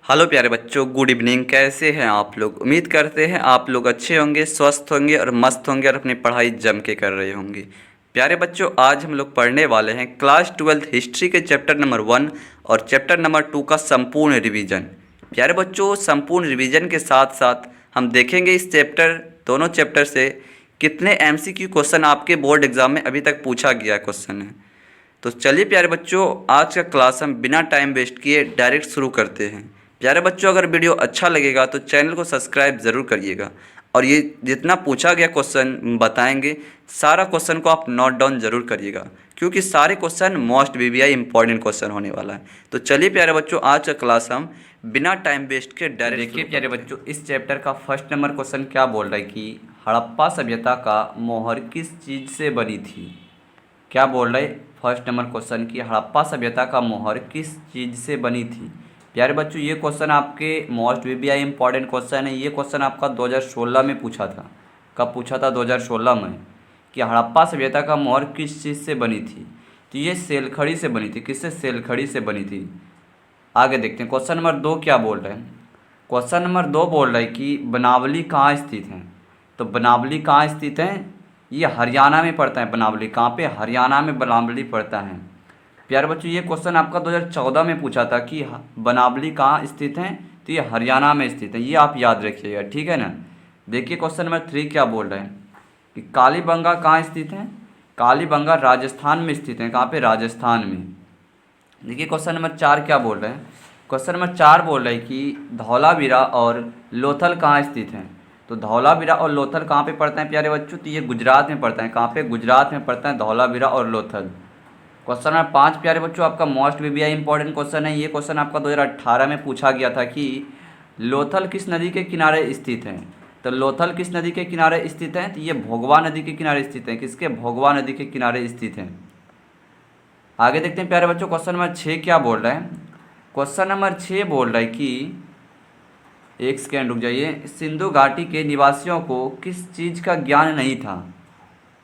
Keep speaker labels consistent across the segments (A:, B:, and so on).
A: Hello प्यारे बच्चों, good evening. कैसे हैं आप लोग? उम्मीद करते हैं आप लोग अच्छे होंगे, स्वस्थ होंगे और मस्त होंगे और अपनी पढ़ाई जम के कर रहे होंगे। प्यारे बच्चों, आज हम लोग पढ़ने वाले हैं क्लास 12 हिस्ट्री के चैप्टर नंबर 1 और चैप्टर नंबर 2 का संपूर्ण रिवीजन। प्यारे बच्चों, संपूर्ण रिवीजन के साथ साथ हम देखेंगे इस दोनों चैप्टर से कितने एमसीक्यू क्वेश्चन आपके बोर्ड एग्जाम में अभी तक पूछा गया क्वेश्चन है। तो चलिए प्यारे बच्चों, आज का क्लास हम बिना टाइम वेस्ट किए डायरेक्ट शुरू करते हैं। प्यारे बच्चों, अगर वीडियो अच्छा लगेगा तो चैनल को सब्सक्राइब ज़रूर करिएगा और ये जितना पूछा गया क्वेश्चन बताएंगे, सारा क्वेश्चन को आप नोट डाउन जरूर करिएगा, क्योंकि सारे question most VVI important question होने वाला है। तो चलिए प्यारे बच्चों, आज का क्लास हम बिना टाइम वेस्ट के डायरेक्ट देखिए। प्यारे बच्चों, इस चैप्टर का फर्स्ट नंबर क्वेश्चन क्या बोल रहा है कि हड़प्पा सभ्यता का मोहर किस चीज़ से बनी थी। क्या बोल रहे फर्स्ट नंबर क्वेश्चन की हड़प्पा सभ्यता का मोहर किस चीज़ से बनी थी। प्यारे बच्चों, ये क्वेश्चन आपके मोस्ट वीवीआई इंपॉर्टेंट क्वेश्चन है। ये क्वेश्चन आपका 2016 में पूछा था। कब पूछा था? 2016 में, कि हड़प्पा सभ्यता का मोहर किस चीज़ से बनी थी। तो ये सेलखड़ी से बनी थी। किससे? सेलखड़ी से बनी थी। आगे देखते हैं क्वेश्चन नंबर 2 क्या बोल रहे हैं। क्वेश्चन नंबर 2 बोल रहे हैं कि बनावली कहाँ स्थित है। तो बनावली कहाँ स्थित है? ये हरियाणा में पड़ता है। बनावली कहाँ पे? हरियाणा में बनावली पड़ता है। प्यारे बच्चों, ये क्वेश्चन आपका 2014 में पूछा था कि बनावली कहाँ स्थित है। तो ये हरियाणा में स्थित है। ये आप याद रखिएगा, ठीक है ना। देखिए क्वेश्चन नंबर 3 क्या बोल रहे हैं कि कालीबंगा कहाँ स्थित है। कालीबंगा राजस्थान में स्थित है। कहाँ पे? राजस्थान में। देखिए क्वेश्चन नंबर 4 क्या बोल रहे हैं। क्वेश्चन नंबर 4 बोल रहे हैं कि धौलावीरा और लोथल कहाँ स्थित हैं। तो धौलावीरा और लोथल कहाँ पे पड़ते हैं प्यारे बच्चों? तो ये गुजरात में पड़ता है। कहाँ पे? गुजरात में पड़ता है धौलावीरा और लोथल। क्वेश्चन नंबर 5 प्यारे बच्चों आपका मोस्ट वीवीआई इंपॉर्टेंट क्वेश्चन है। ये क्वेश्चन आपका 2018 में पूछा गया था कि लोथल किस नदी के किनारे स्थित है। तो लोथल किस नदी के किनारे स्थित है? तो ये भोगवा नदी के किनारे स्थित है। किसके? भोगवा नदी के किनारे स्थित है। आगे देखते हैं प्यारे बच्चों, क्वेश्चन नंबर 6 क्या बोल रहा है। क्वेश्चन नंबर 6 बोल रहा है कि एक सेकेंड रुक जाइए। सिंधु घाटी के निवासियों को किस चीज़ का ज्ञान नहीं था।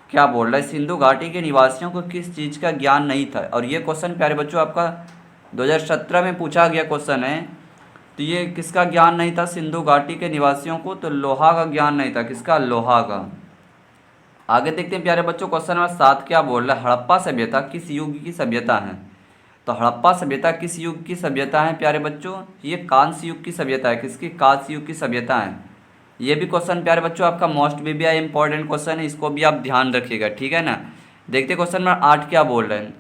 A: क्या बोल रहा है? सिंधु घाटी के निवासियों को किस चीज़ का ज्ञान नहीं था। और ये क्वेश्चन प्यारे बच्चों आपका 2017 में पूछा गया क्वेश्चन है। तो ये किसका ज्ञान नहीं था सिंधु घाटी के निवासियों को? तो लोहा का ज्ञान नहीं था। किसका? लोहा का। आगे देखते हैं प्यारे बच्चों, क्वेश्चन नंबर 7 क्या बोल रहा है। हड़प्पा सभ्यता किस युग की सभ्यता है। तो हड़प्पा सभ्यता किस युग की सभ्यता है प्यारे बच्चों? ये कांस्य युग की सभ्यता है। किसकी? कांस्य युग की सभ्यता है। ये भी क्वेश्चन प्यारे बच्चों आपका मोस्ट वीवीआई इंपॉर्टेंट क्वेश्चन है। इसको भी आप ध्यान रखिएगा, ठीक है ना। देखते क्वेश्चन नंबर 8 क्या बोल रहे हैं।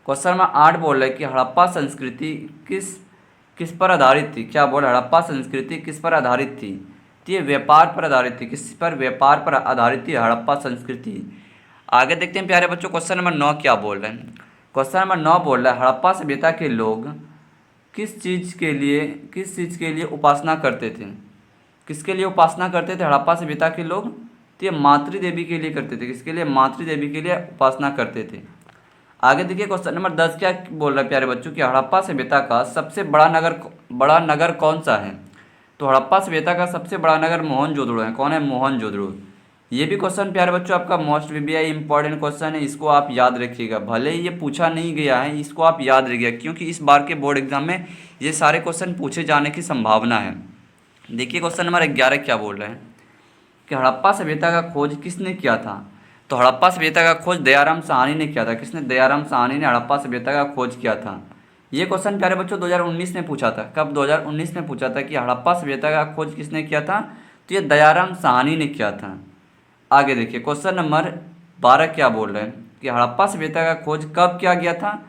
A: क्वेश्चन नंबर 8 बोल रहे हैं कि हड़प्पा संस्कृति किस किस पर आधारित थी। क्या बोल? हड़प्पा संस्कृति किस पर आधारित थी। तो ये व्यापार पर आधारित थी। किस पर? व्यापार पर आधारित थी हड़प्पा संस्कृति। आगे देखते हैं प्यारे बच्चों, क्वेश्चन नंबर 9 क्या बोल रहे हैं। क्वेश्चन नंबर 9 बोल रहा है हड़प्पा सभ्यता के लोग किस चीज़ के लिए उपासना करते थे। किसके लिए उपासना करते थे हड़प्पा सभ्यता के लोग? तो ये मातृ देवी के लिए करते थे। किसके लिए? मातृ देवी के लिए उपासना करते थे। आगे देखिए क्वेश्चन नंबर 10 क्या बोल रहा है प्यारे बच्चों कि हड़प्पा सभ्यता का सबसे बड़ा नगर कौन सा है। तो हड़प्पा सभ्यता का सबसे बड़ा नगर मोहनजोदड़ो है। कौन है? मोहनजोदड़ो। ये भी क्वेश्चन प्यारे बच्चों आपका मोस्ट वीवीआई इंपॉर्टेंट क्वेश्चन है। इसको आप याद रखिएगा, भले ही ये पूछा नहीं गया है, इसको आप याद रखिएगा, क्योंकि इस बार के बोर्ड एग्जाम में ये सारे क्वेश्चन पूछे जाने की संभावना है। देखिए क्वेश्चन नंबर 11 क्या बोल रहे हैं कि हड़प्पा सभ्यता का खोज किसने किया था। तो हड़प्पा सभ्यता का खोज दयाराम साहनी ने किया था। किसने? दयाराम साहनी ने हड़प्पा सभ्यता का खोज किया था। ये क्वेश्चन प्यारे बच्चों 2019 में पूछा था। कब? 2019 में पूछा था कि हड़प्पा सभ्यता का खोज किसने किया था। तो ये दयाराम साहनी ने किया था। आगे देखिए क्वेश्चन नंबर 12 क्या बोल रहे हैं कि हड़प्पा सभ्यता का खोज कब किया गया था।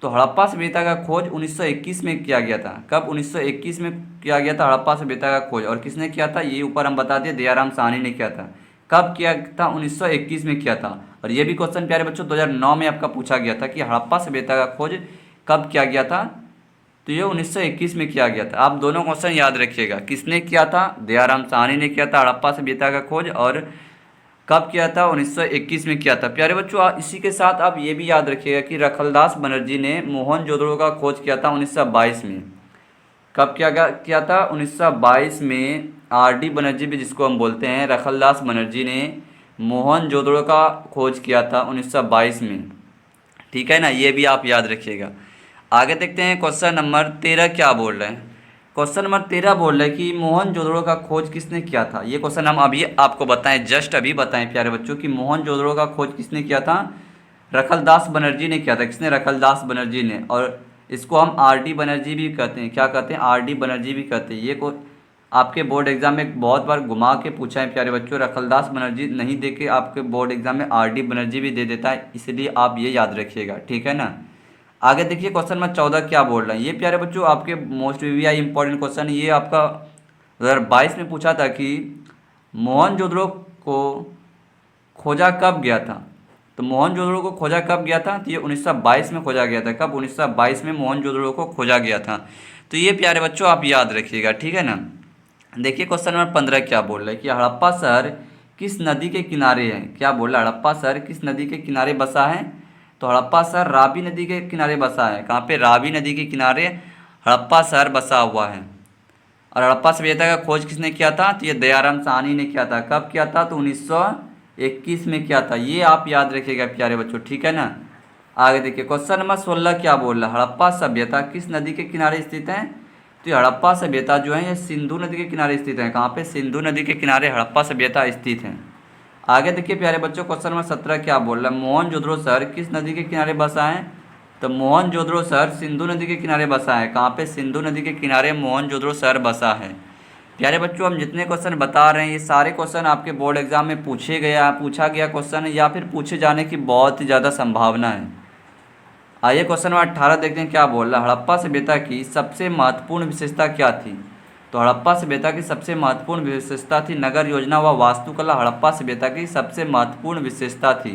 A: तो हड़प्पा सभ्यता का खोज 1921 में किया गया था। कब? 1921 में किया गया था हड़प्पा सभ्यता का खोज। और किसने किया था? ये ऊपर हम बता दिए, दयाराम साहनी ने किया था। कब किया था? 1921 में किया था। और ये भी क्वेश्चन प्यारे बच्चों 2009 में आपका पूछा गया था कि हड़प्पा सभ्यता का खोज कब किया गया था। तो ये 1921 में किया गया था। आप दोनों क्वेश्चन याद रखिएगा, किसने किया था? दयाराम साहनी ने किया था हड़प्पा सभ्यता का खोज। और कब किया था? 1921 में किया था। प्यारे बच्चों इसी के साथ आप ये भी याद रखिएगा कि रखलदास बनर्जी ने मोहनजोदड़ो का खोज किया था 1922 में। कब किया था? 1922 में। आर डी बनर्जी भी जिसको हम बोलते हैं, रखलदास बनर्जी ने मोहनजोदड़ो का खोज किया था 1922 में, ठीक है ना। ये भी आप याद रखिएगा। आगे देखते हैं क्वेश्चन नंबर 13 क्या बोल रहे हैं। क्वेश्चन नंबर 13 बोल रहा है कि मोहनजोदड़ो का खोज किसने किया था। ये क्वेश्चन हम अभी आपको बताएं, जस्ट अभी बताएं प्यारे बच्चों कि मोहनजोदड़ो का खोज किसने किया था। रखलदास बनर्जी ने किया था। किसने? रखलदास बनर्जी ने। और इसको हम आर डी बनर्जी भी कहते हैं। क्या कहते हैं? आर डी बनर्जी भी कहते हैं। ये को आपके बोर्ड एग्जाम में बहुत बार घुमा के पूछा है प्यारे बच्चों। रखलदास बनर्जी नहीं दे के आपके बोर्ड एग्जाम में आर डी बनर्जी भी दे देता है, इसलिए आप ये याद रखिएगा, ठीक है ना। आगे देखिए क्वेश्चन नंबर 14 क्या बोल रहे हैं। ये प्यारे बच्चों आपके मोस्ट वीवीआई इंपॉर्टेंट क्वेश्चन, ये आपका 2022 में पूछा था कि मोहनजोदड़ो को खोजा कब गया था। तो मोहनजोदड़ो को खोजा कब गया था, तो ये 1922 में खोजा गया था। कब? 1922 में मोहनजोदड़ो को खोजा गया था। तो ये प्यारे बच्चों आप याद रखिएगा, ठीक है ना। देखिए क्वेश्चन नंबर 15 क्या बोल रहा है कि हड़प्पा शहर किस नदी के किनारे है। क्या बोल रहा है? हड़प्पा शहर किस नदी के किनारे बसा है। तो हड़प्पा शहर रावी नदी के किनारे बसा है। कहाँ पे? रावी नदी के किनारे हड़प्पा शहर बसा हुआ है। और हड़प्पा सभ्यता का खोज किसने किया था, तो ये दयाराम साहनी ने किया था। कब किया था? तो 1921 में किया था। ये आप याद रखिएगा प्यारे बच्चों, ठीक है ना। आगे देखिए क्वेश्चन नंबर 16 क्या बोल रहा है। हड़प्पा सभ्यता किस नदी के किनारे स्थित है। तो ये हड़प्पा सभ्यता जो है ये सिंधु नदी के किनारे स्थित है। कहाँ पे? सिंधु नदी के किनारे हड़प्पा सभ्यता स्थित है। आगे देखिए प्यारे बच्चों क्वेश्चन नंबर 17 क्या बोल रहा है। मोहनजोदड़ो शहर किस नदी के किनारे बसा है। तो मोहनजोदड़ो शहर सिंधु नदी के किनारे बसा है। कहाँ पे? सिंधु नदी के किनारे मोहनजोदड़ो शहर बसा है। प्यारे बच्चों हम जितने क्वेश्चन बता रहे हैं ये सारे क्वेश्चन आपके बोर्ड एग्जाम में पूछा गया क्वेश्चन है या फिर पूछे जाने की बहुत ही ज़्यादा संभावना है। आइए क्वेश्चन नंबर 18 देखते हैं क्या बोल रहा है। हड़प्पा सभ्यता की सबसे महत्वपूर्ण विशेषता क्या थी। तो हड़प्पा सभ्यता की सबसे महत्वपूर्ण विशेषता थी नगर योजना व वास्तुकला। हड़प्पा सभ्यता की सबसे महत्वपूर्ण विशेषता थी।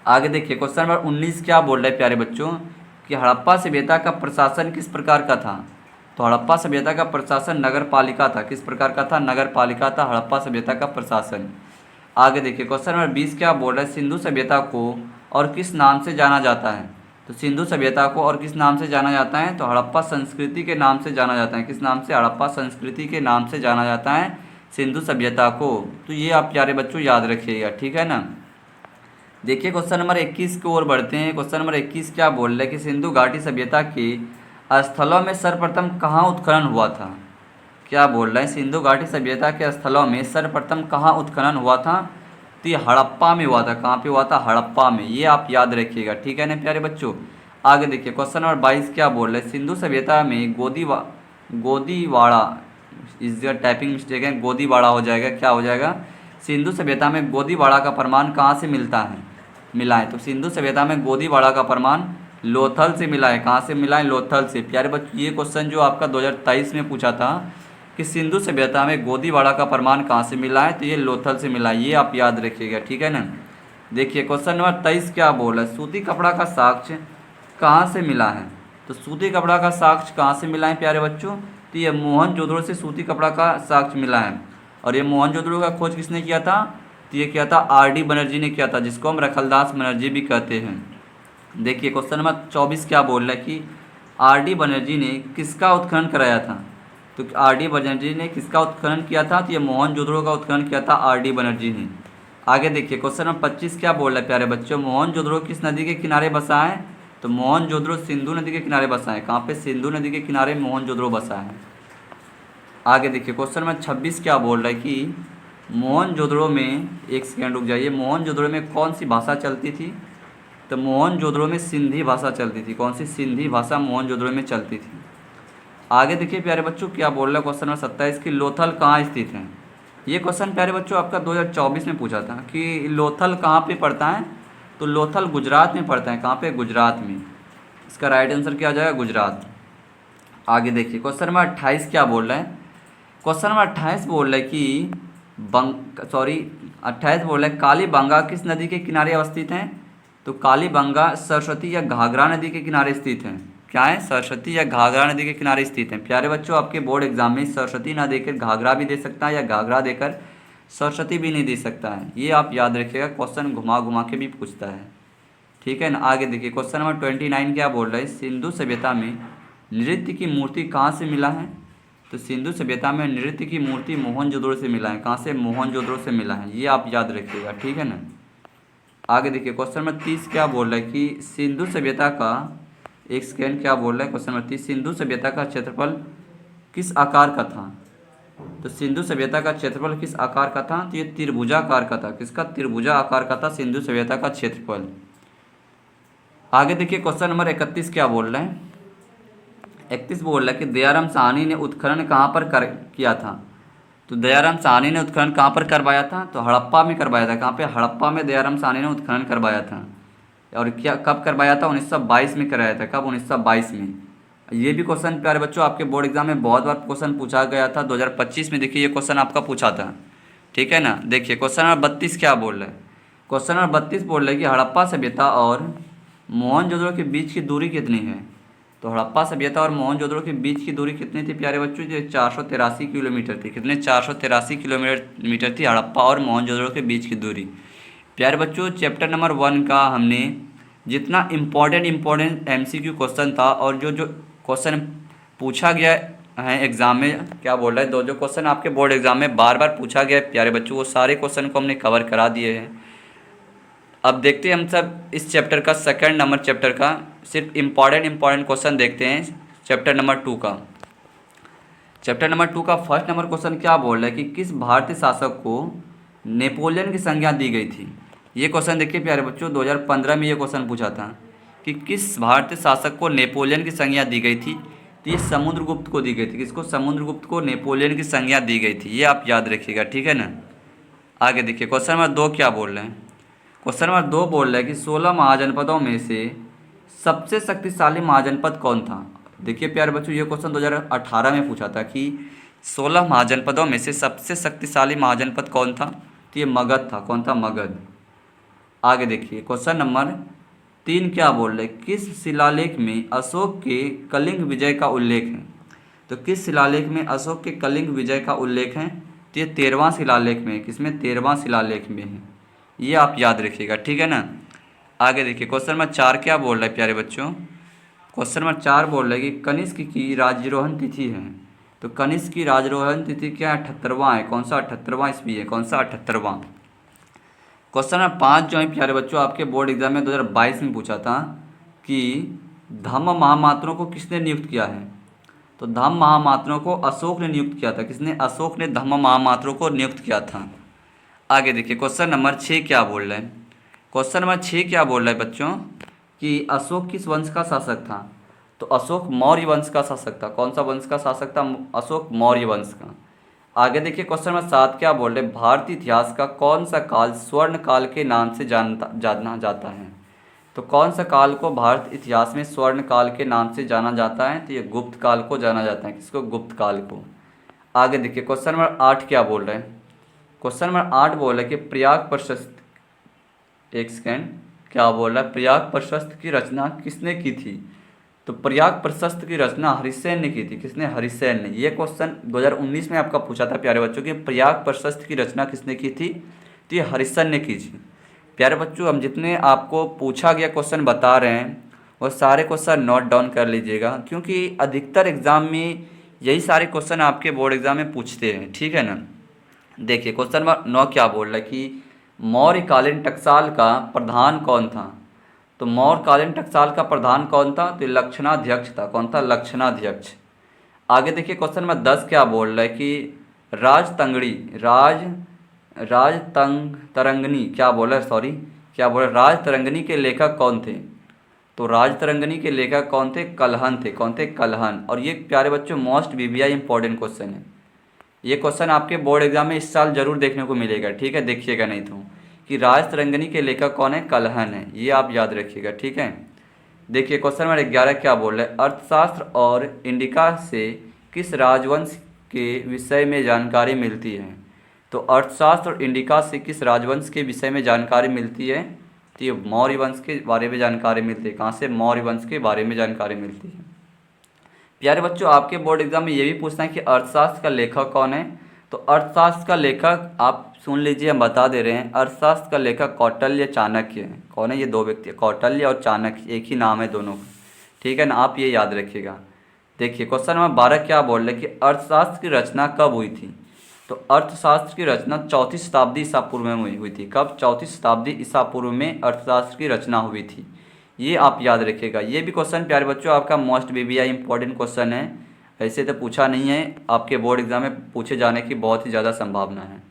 A: आगे देखिए क्वेश्चन नंबर 19 क्या बोल रहे हैं प्यारे बच्चों कि हड़प्पा सभ्यता का प्रशासन किस प्रकार का था। तो हड़प्पा सभ्यता का प्रशासन नगर पालिका था। किस प्रकार का था? नगर पालिका था हड़प्पा सभ्यता का प्रशासन। आगे देखिए क्वेश्चन नंबर 20 क्या बोल रहा है। सिंधु सभ्यता को और किस नाम से जाना जाता है। तो सिंधु सभ्यता को और किस नाम से जाना जाता है। तो हड़प्पा संस्कृति के नाम से जाना जाता है। किस नाम से? हड़प्पा संस्कृति के नाम से जाना जाता है सिंधु सभ्यता को। तो ये आप प्यारे बच्चों याद रखिएगा, ठीक है ना। देखिए क्वेश्चन नंबर 21 की ओर बढ़ते हैं। क्वेश्चन नंबर 21 क्या बोल रहा है कि सिंधु घाटी सभ्यता के स्थलों में सर्वप्रथम कहाँ उत्खनन हुआ था। क्या बोल रहा है? सिंधु घाटी सभ्यता के स्थलों में सर्वप्रथम कहाँ उत्खनन हुआ था। तो ये हड़प्पा में हुआ था। कहाँ पे हुआ था? हड़प्पा में। ये आप याद रखिएगा, ठीक है ना प्यारे बच्चों। आगे देखिए क्वेश्चन नंबर 22 क्या बोल रहे हैं। सिंधु सभ्यता में गोदीवाड़ा, इस जगह टाइपिंग मिस्टेक है, गोदीवाड़ा हो जाएगा। क्या हो जाएगा? सिंधु सभ्यता में गोदीवाड़ा का प्रमाण कहाँ से मिला है। तो सिंधु सभ्यता में गोदीवाड़ा का प्रमाण लोथल से मिला है। कहाँ से मिला है? लोथल से। प्यारे बच्चों ये क्वेश्चन जो आपका 2023 में पूछा था कि सिंधु सभ्यता में गोदीवाड़ा का प्रमाण कहाँ से मिला है, तो ये लोथल से मिला है। ये आप याद रखिएगा, ठीक है ना। देखिए क्वेश्चन नंबर 23 क्या बोल रहा है। सूती कपड़ा का साक्ष्य कहाँ से मिला है। तो सूती कपड़ा का साक्ष्य कहाँ से मिला है प्यारे बच्चों। तो ये मोहनजोदड़ो से सूती कपड़ा का साक्ष्य मिला है। और ये मोहनजोदड़ो का खोज किसने किया था। तो ये किया था आर डी बनर्जी ने किया था, जिसको हम रखलदास बनर्जी भी कहते हैं। देखिए क्वेश्चन नंबर 24 क्या बोल रहा है कि आर डी बनर्जी ने किसका उत्खनन कराया था। तो आर डी बनर्जी ने किसका उत्खनन किया था। तो ये मोहनजोदड़ो का उत्खनन किया था आर डी बनर्जी ने। आगे देखिए क्वेश्चन नंबर 25 क्या बोल रहा है प्यारे बच्चों। मोहनजोदड़ो किस नदी के किनारे बसा है। तो मोहनजोदड़ो सिंधु नदी के किनारे बसा है। कहाँ पे? सिंधु नदी के किनारे मोहनजोदड़ो बसा है। आगे देखिए क्वेश्चन नंबर 26 क्या बोल रहा है कि मोहनजोदड़ो में, एक सेकेंड रुक जाइए, मोहनजोदड़ो में कौन सी भाषा चलती थी। तो मोहनजोदड़ो में सिंधी भाषा चलती थी। कौन सी? सिंधी भाषा मोहनजोदड़ो में चलती थी। आगे देखिए प्यारे बच्चों क्या बोल रहा है क्वेश्चन नंबर 27 की लोथल कहाँ स्थित है। ये क्वेश्चन प्यारे बच्चों आपका 2024 में पूछा था कि लोथल कहाँ पे पड़ता है। तो लोथल गुजरात में पड़ता है। कहाँ पे? गुजरात में। इसका राइट आंसर क्या आ जाएगा? गुजरात। आगे देखिए क्वेश्चन नंबर 28 क्या बोल रहा है। क्वेश्चन नंबर 28 बोल रहा है कि 28 बोल रहा है कालीबंगा किस नदी के किनारे अवस्थित है। तो कालीबंगा सरस्वती या घाघरा नदी के किनारे स्थित है। क्या है? सरस्वती या घाघरा नदी के किनारे स्थित है। प्यारे बच्चों आपके बोर्ड एग्जाम में सरस्वती ना देकर घाघरा भी दे सकता है या घाघरा देकर सरस्वती भी नहीं दे सकता है। ये आप याद रखिएगा, क्वेश्चन घुमा घुमा के भी पूछता है, ठीक है ना। आगे देखिए क्वेश्चन नंबर 29 क्या बोल रहा है। सिंधु सभ्यता में नृत्य की मूर्ति कहाँ से मिला है। तो सिंधु सभ्यता में नृत्य की मूर्ति मोहनजोदड़ो से मिला है। कहाँ से? मोहनजोदड़ो से मिला है। ये आप याद रखिएगा, ठीक है ना। आगे देखिए क्वेश्चन नंबर 30 क्या बोल रहा है कि सिंधु सभ्यता का, एक सेकेंड, क्या बोल रहा है क्वेश्चन नंबर 30, सिंधु सभ्यता का क्षेत्रफल किस आकार का था? तो सिंधु सभ्यता का क्षेत्रफल किस आकार का था? तो ये त्रिभुजाकार का था। किसका? त्रिभुजा आकार का था सिंधु सभ्यता का क्षेत्रफल। आगे देखिए क्वेश्चन नंबर 31 क्या बोल रहे हैं। 31 बोल रहा है कि दयाराम साहनी ने उत्खनन कहाँ पर किया था? तो दयाराम साहनी ने उत्खनन कहाँ पर करवाया था? तो हड़प्पा में करवाया था। कहाँ पे? हड़प्पा में दयाराम साहनी ने उत्खनन करवाया था। और क्या कब करवाया था? 1922 में कराया था। कब? 1922 में। ये भी क्वेश्चन प्यारे बच्चों आपके बोर्ड एग्जाम में बहुत बार क्वेश्चन पूछा गया था। 2025 में देखिए ये क्वेश्चन आपका पूछा था, ठीक है ना। देखिए क्वेश्चन नंबर 32 क्या बोल रहा है। क्वेश्चन नंबर 32 बोल रहा है कि हड़प्पा सभ्यता और मोहनजोदड़ो के बीच की दूरी कितनी है? तो हड़प्पा सभ्यता और मोहनजोदड़ो के बीच की दूरी कितनी थी प्यारे बच्चों? ये 483 किलोमीटर थी। कितने? 483 किलोमीटर थी हड़प्पा और मोहनजोदड़ो के बीच की दूरी। प्यारे बच्चों चैप्टर नंबर 1 का हमने जितना इम्पोर्टेंट MCQ क्वेश्चन था और जो जो क्वेश्चन पूछा गया है एग्ज़ाम में, क्या बोल रहा है, जो क्वेश्चन आपके बोर्ड एग्जाम में बार बार पूछा गया है प्यारे बच्चों, वो सारे क्वेश्चन को हमने कवर करा दिए हैं। अब देखते हैं हम सब इस चैप्टर का सेकंड नंबर चैप्टर का सिर्फ इम्पॉर्टेंट क्वेश्चन देखते हैं चैप्टर नंबर 2 का। चैप्टर नंबर 2 का फर्स्ट नंबर क्वेश्चन क्या बोल रहा है कि किस भारतीय शासक को नेपोलियन की संज्ञा दी गई थी? ये क्वेश्चन देखिए प्यारे बच्चों 2015 में ये क्वेश्चन पूछा था कि किस भारतीय शासक को नेपोलियन की संज्ञा दी गई थी? तो ये समुद्रगुप्त को दी गई थी। किसको? समुद्रगुप्त को नेपोलियन की संज्ञा दी गई थी। ये आप याद रखिएगा, ठीक है ना। आगे देखिए क्वेश्चन नंबर 2 क्या बोल रहे हैं। क्वेश्चन नंबर 2 बोल रहा है कि 16 महाजनपदों में से सबसे शक्तिशाली महाजनपद कौन था? देखिए प्यारे बच्चों ये क्वेश्चन 2018 में पूछा था कि 16 महाजनपदों में से सबसे शक्तिशाली महाजनपद कौन था? तो ये मगध था। कौन था? मगध। आगे देखिए क्वेश्चन नंबर 3 क्या बोल रहे हैं, किस शिलालेख में अशोक के कलिंग विजय का उल्लेख है? तो किस शिलालेख में अशोक के कलिंग विजय का उल्लेख है? तो ये 13वां शिलालेख में है। किसमें? 13वां शिलालेख में है। ये आप याद रखिएगा, ठीक है ना। आगे देखिए क्वेश्चन नंबर 4 क्या बोल रहा है प्यारे बच्चों। क्वेश्चन नंबर 4 बोल रहा है कि कनिष्क की राज्यारोहण तिथि है। तो कनिष्क की राज्यारोहण तिथि क्या? 78वां है। कौन सा? 78वां ईस्वी है। कौन सा? 78वां। क्वेश्चन नंबर 5 जो है प्यारे बच्चों आपके बोर्ड एग्जाम में 2022 में पूछा था कि धम्म महामात्रों को किसने नियुक्त किया है? तो धम्म महामात्रों को अशोक ने नियुक्त किया था। किसने? अशोक ने धम्म महामात्रों को नियुक्त किया था। आगे देखिए क्वेश्चन नंबर 6 क्या बोल रहे हैं। क्वेश्चन नंबर 6 क्या बोल रहा है बच्चों कि अशोक किस वंश का शासक था? तो अशोक मौर्य वंश का शासक था। कौन सा वंश का शासक था? अशोक मौर्य वंश का। आगे देखिए क्वेश्चन नंबर 7 क्या बोल रहे हैं, भारतीय इतिहास का कौन सा काल स्वर्ण काल के नाम से जाना जाता है? तो कौन सा काल को भारत इतिहास में स्वर्ण काल के नाम से जाना जाता है? तो ये गुप्त काल को जाना जाता है। किसको? गुप्त काल को। आगे देखिए क्वेश्चन नंबर 8 क्या बोल रहे हैं। क्वेश्चन नंबर 8 बोल रहा है कि प्रयाग प्रशस्त, एक सेकेंड, क्या बोल रहा है, प्रयाग प्रशस्त की रचना किसने की थी? तो प्रयाग प्रशस्त की रचना हरिसेन ने की थी। किसने? हरिसेन ने। ये क्वेश्चन 2019 में आपका पूछा था प्यारे बच्चों कि प्रयाग प्रशस्त की रचना किसने की थी? तो ये हरिसेन ने की थी। प्यारे बच्चों हम जितने आपको पूछा गया क्वेश्चन बता रहे हैं वो सारे क्वेश्चन नोट डाउन कर लीजिएगा, क्योंकि अधिकतर एग्जाम में यही सारे क्वेश्चन आपके बोर्ड एग्जाम में पूछते हैं, ठीक है ना। देखिए क्वेश्चन नंबर 9 क्या बोल रहा है कि मौर्यकालीन टकसाल का प्रधान कौन था? तो मौर्यकालीन टकसाल का प्रधान कौन था? तो लक्षणाध्यक्ष था। कौन था? लक्षणाध्यक्ष। आगे देखिए क्वेश्चन नंबर 10 क्या बोल रहा है कि राजतरंगिणी क्या बोल रहा है, सॉरी क्या बोल रहा है, राजतरंगिणी के लेखक कौन थे? तो राजतरंगिणी के लेखक कौन थे? कलहन थे। कौन थे? कलहन। और ये प्यारे बच्चों मोस्ट VVI इंपॉर्टेंट क्वेश्चन है। ये क्वेश्चन आपके बोर्ड एग्जाम में इस साल जरूर देखने को मिलेगा, ठीक है, देखिएगा नहीं तो, कि राजतरंगिणी के लेखक कौन है? कलहन है। ये आप याद रखिएगा, ठीक है। देखिए क्वेश्चन नंबर 11 क्या बोल रहे हैं, अर्थशास्त्र और इंडिका से किस राजवंश के विषय में जानकारी मिलती है? तो अर्थशास्त्र और इंडिका से किस राजवंश के विषय में जानकारी मिलती है? तो ये मौर्य वंश के बारे में जानकारी मिलती है। कहाँ से? मौर्य वंश के बारे में जानकारी मिलती है। प्यारे बच्चों आपके बोर्ड एग्जाम में ये भी पूछना है कि अर्थशास्त्र का लेखक कौन है? तो अर्थशास्त्र का लेखक आप सुन लीजिए, हम बता दे रहे हैं। अर्थशास्त्र का लेखक कौटिल्य चाणक्य है। कौन है? ये दो व्यक्ति, कौटिल्य और चाणक्य, एक ही नाम है दोनों का, ठीक है ना, आप ये याद रखिएगा। देखिए क्वेश्चन नंबर 12 क्या बोल रहे हैं कि अर्थशास्त्र की रचना कब हुई थी? तो अर्थशास्त्र की रचना 4वीं शताब्दी ईसा पूर्व में हुई थी। कब? 4वीं शताब्दी ईसा पूर्व में अर्थशास्त्र की रचना हुई थी। ये आप याद रखिएगा। ये भी क्वेश्चन प्यारे बच्चों आपका मोस्ट VVI इंपॉर्टेंट क्वेश्चन है। ऐसे तो पूछा नहीं है, आपके बोर्ड एग्जाम में पूछे जाने की बहुत ही ज़्यादा संभावना है।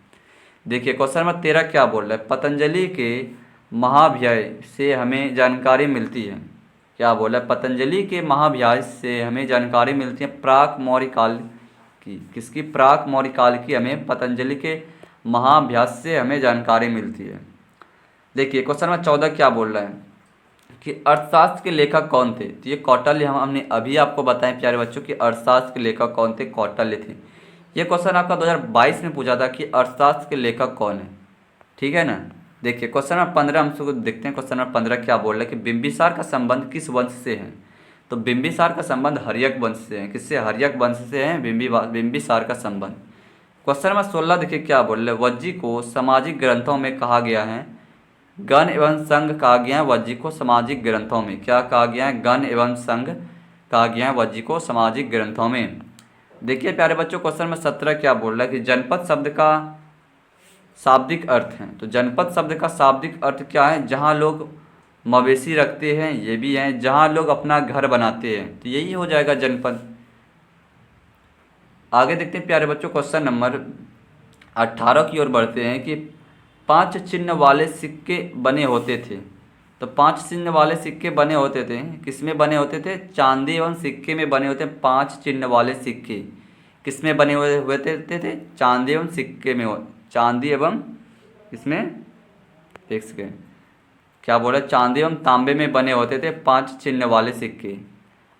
A: देखिए क्वेश्चन नंबर 13 क्या बोल रहा है, पतंजलि के महाव्यय से हमें जानकारी मिलती है। क्या बोला है, पतंजलि के महाव्यय से हमें जानकारी मिलती है प्राक मौर्य काल की। किसकी? प्राक मौर्य काल की हमें पतंजलि के महाभ्यास से हमें जानकारी मिलती है। देखिए क्वेश्चन नंबर 14 क्या बोल रहा है कि अर्थशास्त्र के लेखक कौन थे। तो ये कौटिल्य, हमने अभी आपको बताएं प्यारे बच्चों कि अर्थशास्त्र के लेखक कौन थे, कौटिल्य थे। ये क्वेश्चन आपका 2022 में पूछा था कि अर्थशास्त्र के लेखक कौन है, ठीक है ना। देखिए क्वेश्चन नंबर 15 हम सबको देखते हैं। क्वेश्चन नंबर 15 क्या बोल रहा है कि बिंबिसार का संबंध किस वंश से है। तो बिंबिसार का संबंध हर्यक वंश से है। किससे? हर्यक वंश से है बिंबिसार का संबंध। क्वेश्चन नंबर 16 देखिए क्या बोल रहे हैं, वज्जी को सामाजिक ग्रंथों में कहा गया है, गण एवं संघ कहा गया है वज्जी को सामाजिक ग्रंथों में। क्या कहा गया है? गण एवं संघ कहा गया है वज्जी को सामाजिक ग्रंथों में। देखिए प्यारे बच्चों क्वेश्चन नंबर 17 क्या बोल रहा है कि जनपद शब्द का शाब्दिक अर्थ है। तो जनपद शब्द का शाब्दिक अर्थ क्या है? जहाँ लोग मवेशी रखते हैं, ये भी है, जहाँ लोग अपना घर बनाते हैं, तो यही हो जाएगा जनपद। आगे देखते हैं प्यारे बच्चों क्वेश्चन नंबर 18 की ओर बढ़ते हैं कि 5 चिन्ह वाले सिक्के बने होते थे। तो 5 चिन्ह वाले सिक्के बने होते थे, किस में बने होते थे? चांदी एवं सिक्के में बने होते हैं 5 चिन्ह वाले सिक्के। किस में बने हुए थे? चांदी एवं सिक्के में, चांदी एवं इसमें देख सके क्या बोला, चांदी एवं तांबे में बने होते थे 5 चिन्ह वाले सिक्के।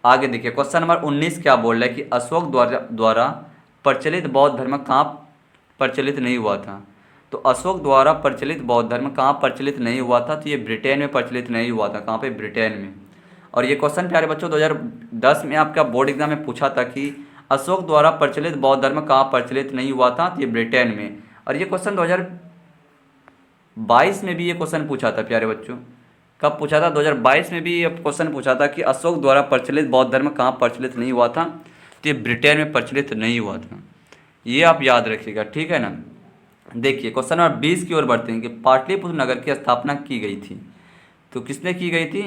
A: आगे देखिए क्वेश्चन नंबर 19 क्या बोल रहा है कि अशोक द्वारा प्रचलित बौद्ध धर्म कहाँ प्रचलित नहीं हुआ था। तो अशोक द्वारा प्रचलित बौद्ध धर्म कहाँ प्रचलित नहीं हुआ था? तो ये ब्रिटेन में प्रचलित नहीं हुआ था। कहाँ पे? ब्रिटेन में। और ये क्वेश्चन प्यारे बच्चों 2010 में आपका बोर्ड एग्जाम में पूछा था कि अशोक द्वारा प्रचलित बौद्ध धर्म कहाँ प्रचलित नहीं हुआ था। तो ये ब्रिटेन में। और ये क्वेश्चन 2022 में भी ये क्वेश्चन पूछा था प्यारे बच्चों। कब पूछा था? 2022 में भी ये क्वेश्चन पूछा था कि अशोक द्वारा प्रचलित बौद्ध धर्म कहाँ प्रचलित नहीं हुआ था। तो ये ब्रिटेन में प्रचलित नहीं हुआ था, ये आप याद रखिएगा, ठीक है ना। देखिए क्वेश्चन नंबर 20 की ओर बढ़ते हैं कि पाटलिपुत्र नगर की स्थापना की गई थी। तो किसने की गई थी?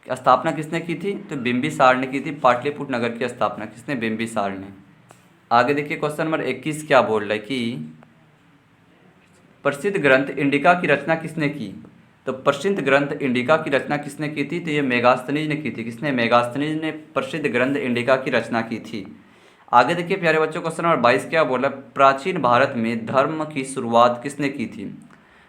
A: स्थापना किसने की थी? तो बिंबिसार ने की थी। पाटलिपुत्र नगर की स्थापना किसने? बिंबिसार ने। आगे देखिए क्वेश्चन नंबर 21 क्या बोल रहा है कि प्रसिद्ध ग्रंथ इंडिका की रचना किसने की। तो प्रसिद्ध ग्रंथ इंडिका की रचना किसने की थी? तो ये मेगास्थनीज ने की थी। किसने? मेगास्थनीज ने प्रसिद्ध ग्रंथ इंडिका की रचना की थी। आगे देखिए प्यारे बच्चों क्वेश्चन नंबर 22 क्या बोला, प्राचीन भारत में धर्म की शुरुआत किसने की थी।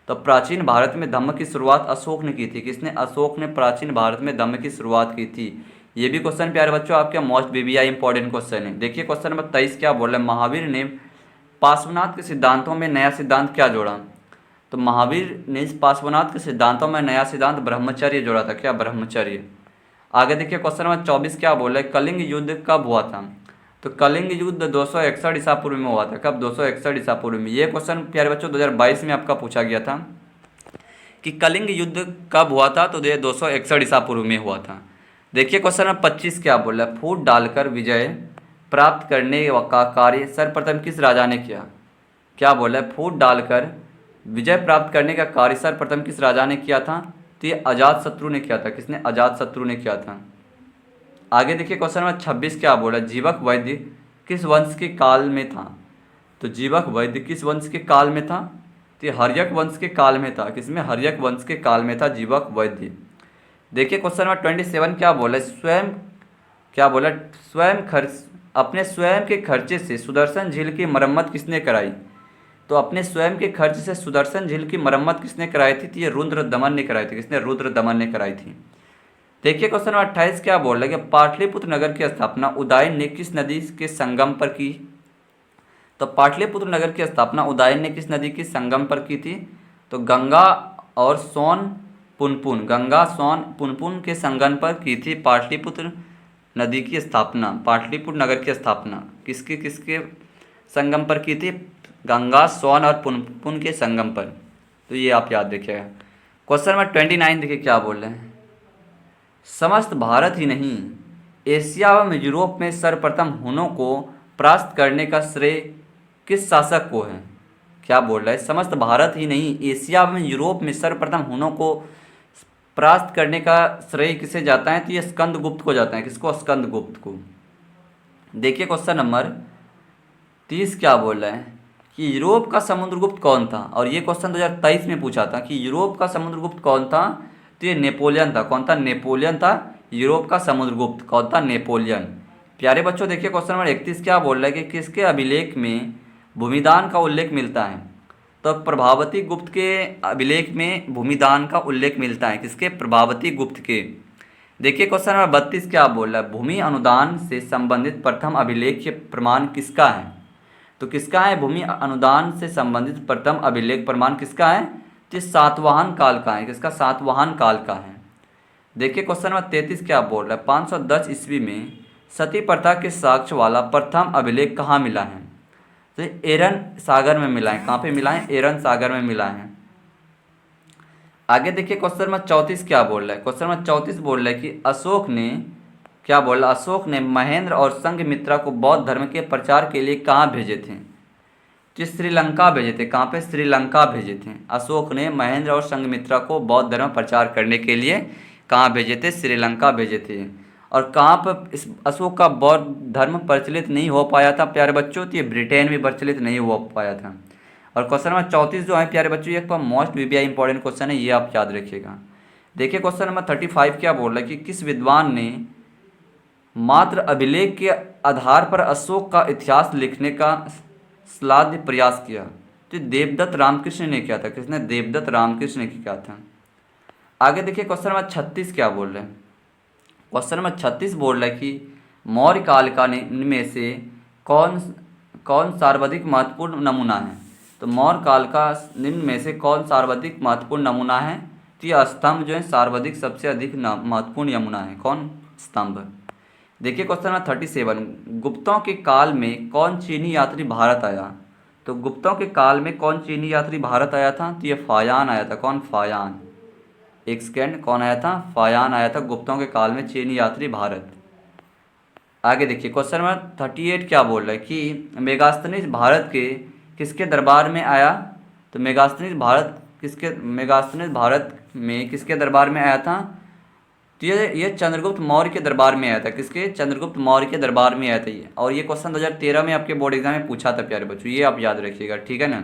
A: तो प्राचीन भारत में धर्म की शुरुआत अशोक ने की थी। किसने? अशोक ने प्राचीन भारत में धर्म की शुरुआत की थी। ये भी क्वेश्चन प्यारे बच्चों आपके मोस्ट बीबीआई इंपॉर्टेंट क्वेश्चन है। देखिए क्वेश्चन नंबर 23 क्या बोल रहा है, महावीर ने पार्श्वनाथ के सिद्धांतों में नया सिद्धांत क्या जोड़ा। तो महावीर ने इस पार्श्वनाथ के सिद्धांतों में नया सिद्धांत ब्रह्मचर्य जोड़ा था। क्या? ब्रह्मचर्य। आगे देखिए क्वेश्चन नंबर 24 क्या बोल रहा है, कलिंग युद्ध कब हुआ था। तो कलिंग युद्ध 261 ईसा पूर्व में हुआ था। कब? 261 ईसा पूर्व में। ये क्वेश्चन प्यारे बच्चों 2022 में आपका पूछा गया था कि कलिंग युद्ध कब हुआ था। तो ये 261 ईसा पूर्व में हुआ था। देखिए क्वेश्चन नंबर 25 क्या बोल रहा है, फूट डालकर विजय प्राप्त करने का कार्य सर्वप्रथम किस राजा ने किया। क्या बोल रहा है, फूट डालकर विजय प्राप्त करने का कार्य सर्वप्रथम किस राजा ने किया था। तो ये अजातशत्रु ने किया था। किसने? अजातशत्रु ने किया था। आगे देखिए क्वेश्चन नंबर 26 क्या बोला, जीवक वैद्य किस वंश के काल में था। तो जीवक वैद्य किस वंश के काल में था। तो ये हर्यक वंश के काल में था। किसमें? हर्यक वंश के काल में था जीवक वैद्य। देखिए क्वेश्चन नंबर 27 क्या बोला, स्वयं क्या बोला, स्वयं खर्च अपने स्वयं के खर्चे से सुदर्शन झील की मरम्मत किसने कराई। तो अपने स्वयं के खर्च से सुदर्शन झील की मरम्मत किसने कराई थी। तो ये रुद्र दमन ने कराई थी। किसने? रुद्र दमन ने कराई थी। देखिए क्वेश्चन नंबर 28 क्या बोल रहा है कि पाटलिपुत्र नगर की स्थापना उदयन ने किस नदी के संगम पर की। तो पाटलिपुत्र नगर की स्थापना उदयन ने किस नदी के संगम पर की थी। तो गंगा और सोन पुनपुन, गंगा सोन पुनपुन के संगम पर की थी पाटलिपुत्र नदी की स्थापना। पाटलिपुत्र नगर की स्थापना किसके किसके संगम पर की थी। गंगा सोन और पुनपुन के संगम पर। तो ये आप याद रखिएगा। क्वेश्चन नंबर 29 देखिए क्या बोल रहे हैं, समस्त भारत ही नहीं एशिया व यूरोप में सर्वप्रथम हुनों को परास्त करने का श्रेय किस शासक को है। क्या बोल रहा है, समस्त भारत ही नहीं एशिया व यूरोप में सर्वप्रथम हुनों को परास्त करने का श्रेय किसे जाता है। तो ये स्कंदगुप्त को जाता है। किसको? स्कंदगुप्त को। देखिए क्वेश्चन नंबर 30 क्या बोल रहा है कि यूरोप का समुद्रगुप्त कौन था। और ये क्वेश्चन 2023 में पूछा था कि यूरोप का समुद्रगुप्त कौन था। तो ये नेपोलियन था। कौन था? नेपोलियन था। यूरोप का समुद्रगुप्त कौन था? नेपोलियन। प्यारे बच्चों देखिए क्वेश्चन नंबर 31 क्या बोल रहा है कि किसके अभिलेख में भूमिदान का उल्लेख मिलता है। तो प्रभावती गुप्त के अभिलेख में भूमिदान का उल्लेख मिलता है। किसके? प्रभावती गुप्त के। देखिए क्वेश्चन नंबर 32 क्या बोल रहा है, भूमि अनुदान से संबंधित प्रथम अभिलेख प्रमाण किसका है। तो किसका है? भूमि अनुदान से संबंधित प्रथम अभिलेख प्रमाण किसका है? तो ये सातवाहन काल का है। किसका? सातवाहन काल का है। देखिए क्वेश्चन नंबर 33 क्या बोल रहा है, 510 ईस्वी में सती प्रथा के साक्ष्य वाला प्रथम अभिलेख कहाँ मिला है। तो एरन सागर में मिला है। कहाँ पे मिला है? एरन सागर में मिला है। आगे देखिए क्वेश्चन नंबर 34 क्या बोल रहा है। क्वेश्चन नंबर 34 बोल रहा है कि अशोक ने क्या बोल रहा है, अशोक ने महेंद्र और संघमित्रा को बौद्ध धर्म के प्रचार के लिए कहाँ भेजे थे। तो श्रीलंका भेजे थे। कहाँ पे? श्रीलंका भेजे थे। अशोक ने महेंद्र और संघमित्रा को बौद्ध धर्म प्रचार करने के लिए कहाँ भेजे थे? श्रीलंका भेजे थे। और कहाँ पर इस अशोक का बौद्ध धर्म प्रचलित नहीं हो पाया था प्यारे बच्चों? तो ये ब्रिटेन में प्रचलित नहीं हो पाया था। और क्वेश्चन नंबर 34 जो है प्यारे बच्चों, ये मोस्ट वीवीआई इंपॉर्टेंट क्वेश्चन है, ये आप याद रखिएगा। देखिए क्वेश्चन नंबर 35 क्या बोल रहा है कि किस विद्वान ने मात्र अभिलेख के आधार पर अशोक का इतिहास लिखने का श्लाघ्य प्रयास किया। तो देवदत्त रामकृष्ण ने किया था। किसने? देवदत्त रामकृष्ण ने किया था। आगे देखिए क्वेश्चन नंबर 36 क्या बोल रहे हैं। क्वेश्चन नंबर 36 बोल रहा है कि मौर्य काल का में से कौन कौन सर्वाधिक महत्वपूर्ण नमूना है। तो मौर्य काल का निम्न में से कौन सर्वाधिक महत्वपूर्ण नमूना है। तो यह स्तंभ जो है सर्वाधिक सबसे अधिक महत्वपूर्ण नमूना है। कौन? स्तंभ। देखिए क्वेश्चन नंबर 37, गुप्तों के काल में कौन चीनी यात्री भारत आया। तो गुप्तों के काल में कौन चीनी यात्री भारत आया था। तो ये फायान आया था। कौन? फायान। एक सेकेंड, कौन आया था? फायान आया था गुप्तों के काल में चीनी यात्री भारत। आगे देखिए क्वेश्चन नंबर 38 क्या बोल रहा है कि मेगास्थनीज भारत के किसके दरबार में आया। तो मेगास्थनीज भारत में किसके दरबार में आया था। तो ये चंद्रगुप्त मौर्य के दरबार में आया था। किसके? चंद्रगुप्त मौर्य के दरबार में आया था ये। और ये क्वेश्चन 2013 में आपके बोर्ड एग्जाम में पूछा था प्यारे बच्चों, ये आप याद रखिएगा, ठीक है ना।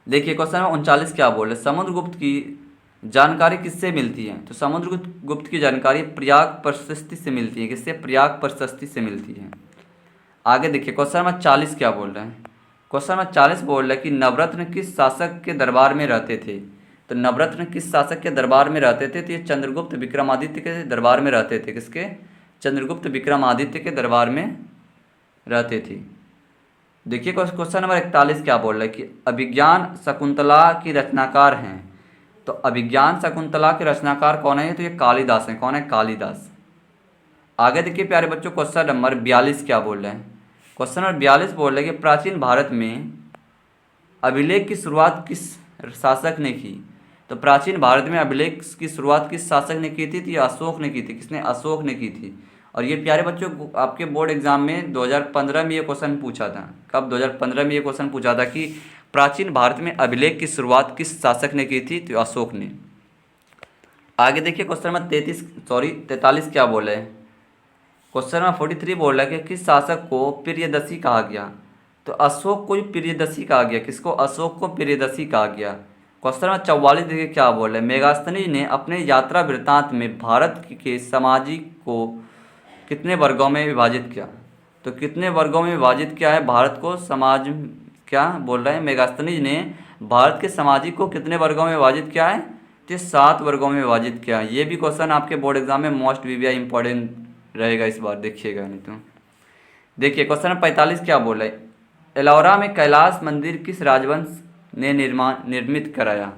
A: देखिए क्वेश्चन नंबर 39 क्या बोल रहे हैं, समुद्रगुप्त की जानकारी किससे मिलती है। तो समुद्रगुप्त की जानकारी प्रयाग प्रशस्ति से मिलती है। किससे? प्रयाग प्रशस्ति से मिलती है। आगे देखिए क्वेश्चन नंबर 40 क्या बोल रहे हैं। क्वेश्चन नंबर 40 बोल रहा है कि नवरत्न किस शासक के दरबार में रहते थे। तो नवरत्न किस शासक के दरबार में रहते थे। तो ये चंद्रगुप्त विक्रमादित्य के दरबार में रहते थे। किसके? चंद्रगुप्त विक्रमादित्य के दरबार में रहते थे। देखिए क्वेश्चन नंबर 41 क्या बोल रहा है कि अभिज्ञान शकुंतला की रचनाकार हैं। तो अभिज्ञान शकुंतला के रचनाकार कौन है। तो ये कालिदास हैं। कौन है? कालिदास। आगे देखिए प्यारे बच्चों क्वेश्चन नंबर 42 क्या बोल रहे हैं। क्वेश्चन नंबर 42 बोल रहे हैं कि प्राचीन भारत में अभिलेख की शुरुआत किस शासक ने की। तो प्राचीन भारत में अभिलेख की शुरुआत किस शासक ने की थी। तो ये अशोक ने की थी। किसने? अशोक ने की थी। और ये प्यारे बच्चों आपके बोर्ड एग्जाम में 2015 में ये क्वेश्चन पूछा था। कब? 2015 में ये क्वेश्चन पूछा था कि प्राचीन भारत में अभिलेख की शुरुआत किस शासक ने की थी। तो अशोक ने। आगे देखिए क्वेश्चन नंबर 43 क्या बोल रहे हैं। क्वेश्चन नंबर 43 बोल रहा है कि किस शासक को प्रियदर्शी कहा गया। तो अशोक को प्रियदर्शी कहा गया। किसको? अशोक को प्रियदर्शी कहा गया। क्वेश्चन नंबर 44 देखिए क्या बोल रहे हैं, मेगास्थनीज ने अपने यात्रा वृत्तांत में भारत के सामाजिक को कितने वर्गों में विभाजित किया। तो कितने वर्गों में विभाजित किया है भारत को समाज। क्या बोल रहे हैं, मेगास्थनीज ने भारत के सामाजिक को कितने वर्गों में विभाजित किया है। तो 7 वर्गों में विभाजित किया है। ये भी क्वेश्चन आपके बोर्ड एग्जाम में मोस्ट वीवीआई इंपॉर्टेंट रहेगा इस बार, देखिएगा नहीं तो। देखिए क्वेश्चन नंबर 45 क्या बोल रहे हैं, एलौरा में कैलाश मंदिर किस राजवंश ने निर्मित कराया।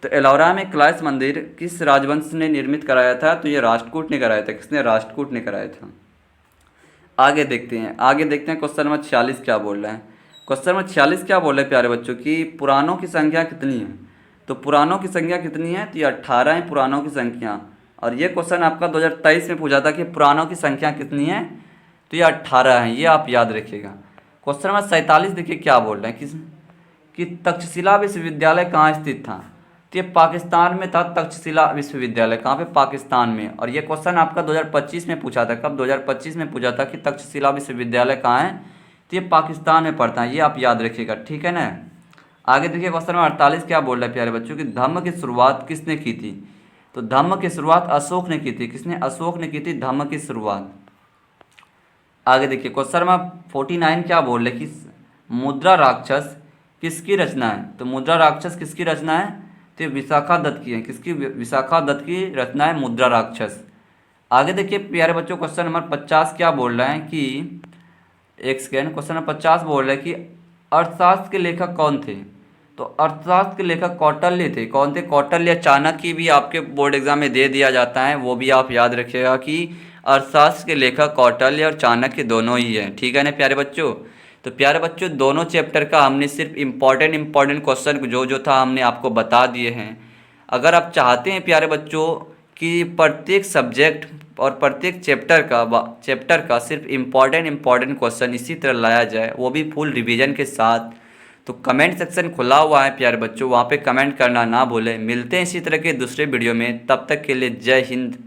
A: तो एलौरा में कैलाश मंदिर किस राजवंश ने निर्मित कराया था। तो ये राष्ट्रकूट ने कराया था। किसने? राष्ट्रकूट ने कराया था। आगे देखते हैं क्वेश्चन नंबर 46 क्या बोल रहा है। क्वेश्चन नंबर 46 क्या बोल रहे हैं प्यारे बच्चों की पुराणों की संख्या कितनी है। तो पुराणों की संख्या कितनी है। तो ये 18 है पुराणों की संख्या। और ये क्वेश्चन आपका 2023 में पूछा था कि पुराणों की संख्या कितनी है। तो ये 18 है, ये आप याद रखिएगा। क्वेश्चन नंबर 47 देखिए क्या बोल रहे हैं कि तक्षशिला विश्वविद्यालय कहाँ स्थित था। तो ये पाकिस्तान में था तक्षशिला विश्वविद्यालय। कहाँ पे? पाकिस्तान में। और ये क्वेश्चन आपका 2025 में पूछा था। कब? 2025 में पूछा था कि तक्षशिला विश्वविद्यालय कहाँ है, तो ये पाकिस्तान में पड़ता है, ये आप याद रखिएगा, ठीक है ना। आगे देखिए क्वेश्चन नंबर 48 क्या बोल रहा है प्यारे बच्चों कि धम्म की शुरुआत किसने की थी। तो धम्म की शुरुआत अशोक ने की थी। किसने? अशोक ने की थी धम्म की शुरुआत। आगे देखिए क्वेश्चन नंबर 49 क्या बोल रहे कि मुद्रा राक्षस किसकी रचना है। तो मुद्रा राक्षस किसकी रचना है, तो ये विशाखा दत्त की है। किसकी? विशाखा दत्त की रचना है मुद्रा राक्षस। आगे देखिए प्यारे बच्चों क्वेश्चन नंबर 50 क्या बोल रहा है कि एक सेकेंड, क्वेश्चन नंबर 50 बोल रहे हैं कि अर्थशास्त्र के लेखक कौन थे। तो अर्थशास्त्र के लेखक कौटिल्य थे। कौन थे? कौटिल्य। चाणक्य भी आपके बोर्ड एग्जाम में दे दिया जाता है, वो भी आप याद रखिएगा कि अर्थशास्त्र के लेखक कौटिल्य और चाणक्य दोनों ही हैं, ठीक है ना प्यारे बच्चों। तो प्यारे बच्चों दोनों चैप्टर का हमने सिर्फ इम्पॉर्टेंट क्वेश्चन जो था हमने आपको बता दिए हैं। अगर आप चाहते हैं प्यारे बच्चों कि प्रत्येक सब्जेक्ट और प्रत्येक चैप्टर का सिर्फ इम्पॉर्टेंट क्वेश्चन इसी तरह लाया जाए, वो भी फुल रिवीजन के साथ, तो कमेंट सेक्शन खुला हुआ है प्यारे बच्चों, वहाँ पे कमेंट करना ना भूलें। मिलते हैं इसी तरह के दूसरे वीडियो में, तब तक के लिए जय हिंद।